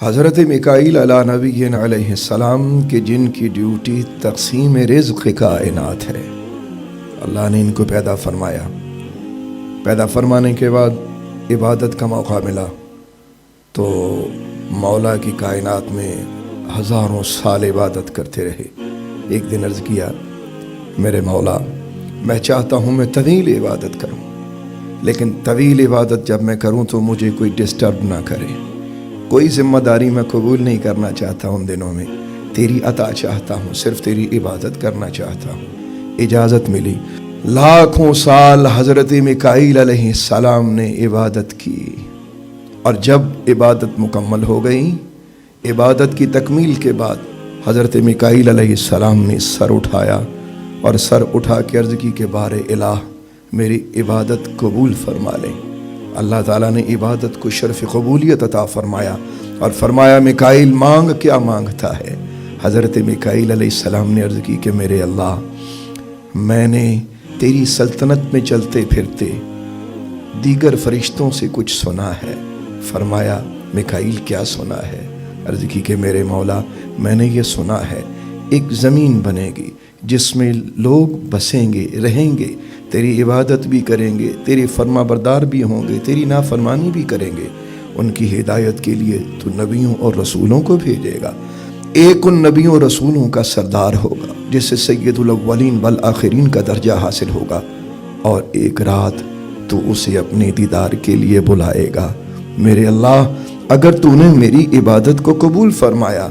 حضرت میکائیل علی نبی علیہ السلام کے جن کی ڈیوٹی تقسیم رزق کائنات ہے، اللہ نے ان کو پیدا فرمایا۔ پیدا فرمانے کے بعد عبادت کا موقع ملا تو مولا کی کائنات میں ہزاروں سال عبادت کرتے رہے۔ ایک دن عرض کیا، میرے مولا میں چاہتا ہوں میں طویل عبادت کروں، لیکن طویل عبادت جب میں کروں تو مجھے کوئی ڈسٹرب نہ کرے، کوئی ذمہ داری میں قبول نہیں کرنا چاہتا ان دنوں میں، تیری عطا چاہتا ہوں، صرف تیری عبادت کرنا چاہتا ہوں۔ اجازت ملی، لاکھوں سال حضرت میکائیل علیہ السلام نے عبادت کی، اور جب عبادت مکمل ہو گئی، عبادت کی تکمیل کے بعد حضرت میکائیل علیہ السلام نے سر اٹھایا اور سر اٹھا کے عرض کی کہ بار الہ میری عبادت قبول فرما لیں۔ اللہ تعالیٰ نے عبادت کو شرف قبولیت عطا فرمایا اور فرمایا میکائیل مانگ، کیا مانگتا ہے؟ حضرت میکائیل علیہ السلام نے عرض کی کہ میرے اللہ، میں نے تیری سلطنت میں چلتے پھرتے دیگر فرشتوں سے کچھ سنا ہے۔ فرمایا میکائیل کیا سنا ہے؟ عرض کی کہ میرے مولا میں نے یہ سنا ہے ایک زمین بنے گی جس میں لوگ بسیں گے، رہیں گے، تیری عبادت بھی کریں گے، تیری فرما بردار بھی ہوں گے، تیری نافرمانی بھی کریں گے۔ ان کی ہدایت کے لیے تو نبیوں اور رسولوں کو بھیجے گا، ایک ان نبیوں اور رسولوں کا سردار ہوگا جس سے سید الاولین والآخرین کا درجہ حاصل ہوگا، اور ایک رات تو اسے اپنے دیدار کے لیے بلائے گا۔ میرے اللہ اگر تو نے میری عبادت کو قبول فرمایا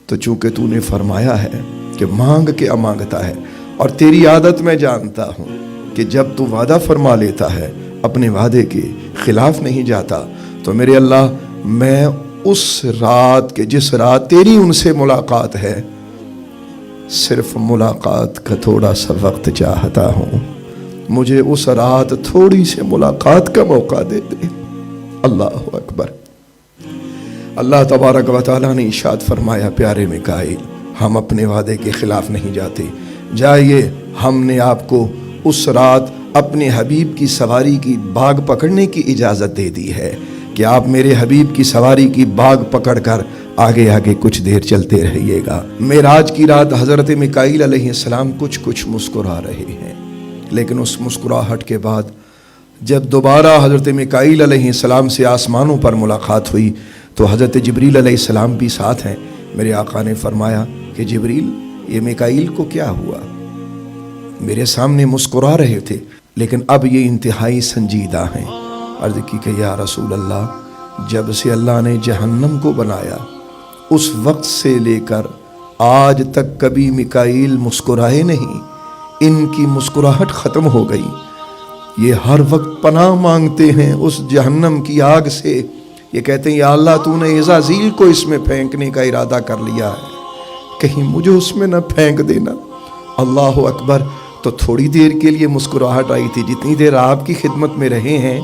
تو چونکہ تو نے فرمایا ہے کہ مانگ کے مانگتا ہے، اور تیری عادت میں جانتا ہوں کہ جب تو وعدہ فرما لیتا ہے اپنے وعدے کے خلاف نہیں جاتا، تو میرے اللہ میں اس رات کے جس رات تیری ان سے ملاقات ہے، صرف ملاقات کا تھوڑا سا وقت چاہتا ہوں، مجھے اس رات تھوڑی سی ملاقات کا موقع دے دے۔ اللہ اکبر۔ اللہ تبارک و تعالیٰ نے ارشاد فرمایا، پیارے میکائیل ہم اپنے وعدے کے خلاف نہیں جاتے، جائیے ہم نے آپ کو اس رات اپنے حبیب کی سواری کی باغ پکڑنے کی اجازت دے دی ہے کہ آپ میرے حبیب کی سواری کی باغ پکڑ کر آگے آگے کچھ دیر چلتے رہیے گا۔ معراج کی رات حضرت میکائیل علیہ السلام کچھ مسکرا رہے ہیں، لیکن اس مسکراہٹ کے بعد جب دوبارہ حضرت میکائیل علیہ السلام سے آسمانوں پر ملاقات ہوئی تو حضرت جبریل علیہ السلام بھی ساتھ ہیں۔ میرے آقا نے فرمایا کہ جبریل یہ میکائیل کو کیا ہوا؟ میرے سامنے مسکرا رہے تھے لیکن اب یہ انتہائی سنجیدہ ہیں۔ عرض کی کہ یا رسول اللہ، جب سے اللہ نے جہنم کو بنایا اس وقت سے لے کر آج تک کبھی میکائیل مسکرائے نہیں، ان کی مسکراہٹ ختم ہو گئی، یہ ہر وقت پناہ مانگتے ہیں اس جہنم کی آگ سے۔ یہ کہتے ہیں یا اللہ تو نے عزازیل کو اس میں پھینکنے کا ارادہ کر لیا ہے، کہیں مجھے اس میں نہ پھینک دینا۔ اللہ اکبر۔ تو تھوڑی دیر کے لیے مسکراہٹ آئی تھی، جتنی دیر آپ کی خدمت میں رہے ہیں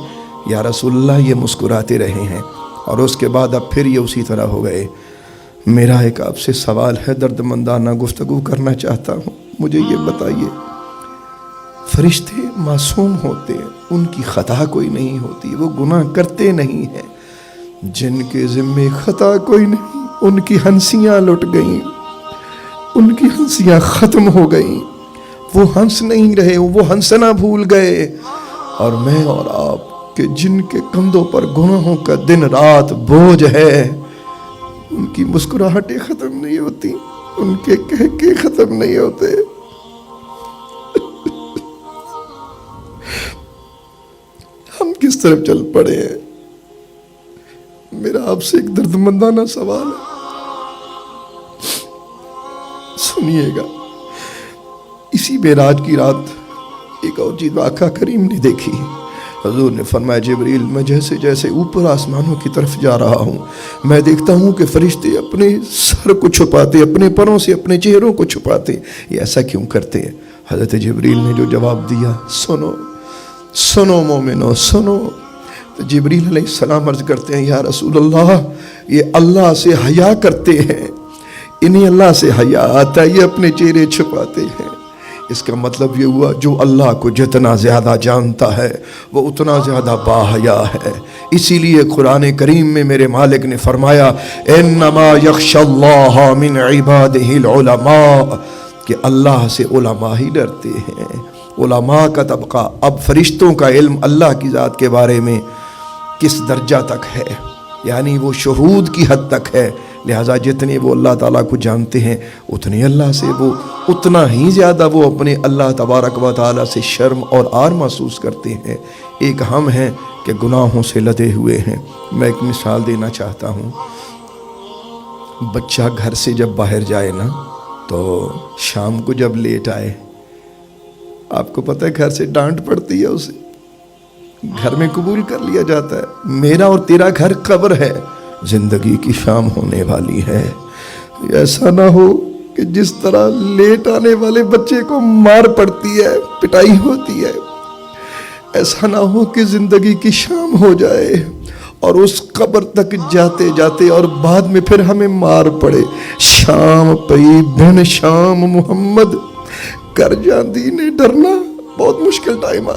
یا رسول اللہ یہ مسکراتے رہے ہیں، اور اس کے بعد اب پھر یہ اسی طرح ہو گئے۔ میرا ایک آپ سے سوال ہے، درد مندانہ گفتگو کرنا چاہتا ہوں، مجھے یہ بتائیے، فرشتے معصوم ہوتے ہیں، ان کی خطا کوئی نہیں ہوتی، وہ گناہ کرتے نہیں ہیں، جن کے ذمے خطا کوئی نہیں ان کی ہنسیاں لٹ گئیں، ان کی ہنسیاں ختم ہو گئیں، وہ ہنس نہیں رہے، وہ ہنسنا بھول گئے، اور میں اور آپ کے جن کے کندھوں پر گناہوں کا دن رات بوجھ ہے، ان کی مسکراہٹیں ختم نہیں ہوتی، ان کے کہکے ختم نہیں ہوتے۔ ہم کس طرف چل پڑے ہیں؟ میرا آپ سے ایک درد مندانہ سوال ہے، سنیے گا۔ اسی معراج کی رات ایک اور چیز آقا کریم نے دیکھی۔ حضور نے فرمایا جبریل میں جیسے جیسے اوپر آسمانوں کی طرف جا رہا ہوں، میں دیکھتا ہوں کہ فرشتے اپنے سر کو چھپاتے، اپنے پروں سے اپنے چہروں کو چھپاتے، یہ ایسا کیوں کرتے ہیں؟ حضرت جبریل نے جو جواب دیا، سنو سنو مومنو سنو۔ تو جبریل علیہ السلام عرض کرتے ہیں یا رسول اللہ یہ اللہ سے حیا کرتے ہیں، انہیں اللہ سے حیا آتا ہے، یہ اپنے چہرے چھپاتے ہیں، اس کا مطلب یہ ہوا جو اللہ کو جتنا زیادہ جانتا ہے وہ اتنا زیادہ باحیا ہے. اسی لیے قرآن کریم میں میرے مالک نے فرمایا انما یخشی اللہ من عبادہ العلماء، کہ اللہ سے علماء ہی ڈرتے ہیں. علماء کا طبقہ. اب فرشتوں کا علم اللہ کی ذات کے بارے میں کس درجہ تک ہے، یعنی وہ شہود کی حد تک ہے. لہٰذا جتنے وہ اللہ تعالیٰ کو جانتے ہیں اتنے اللہ سے وہ اتنا ہی زیادہ وہ اپنے اللہ تبارک و تعالیٰ سے شرم اور آر محسوس کرتے ہیں. ایک ہم ہیں کہ گناہوں سے لدے ہوئے ہیں. میں ایک مثال دینا چاہتا ہوں. بچہ گھر سے جب باہر جائے نا تو شام کو جب لیٹ آئے، آپ کو پتہ ہے گھر سے ڈانٹ پڑتی ہے، اسے گھر میں قبول کر لیا جاتا ہے. میرا اور تیرا گھر قبر ہے، زندگی کی شام ہونے والی ہے. ایسا نہ ہو کہ جس طرح لیٹ آنے والے بچے کو مار پڑتی ہے، پٹائی ہوتی ہے، ایسا نہ ہو کہ زندگی کی شام ہو جائے اور اس قبر تک جاتے جاتے اور بعد میں پھر ہمیں مار پڑے. شام پئی بن شام محمد کر جاندی نے ڈرنا. بہت مشکل ٹائم آ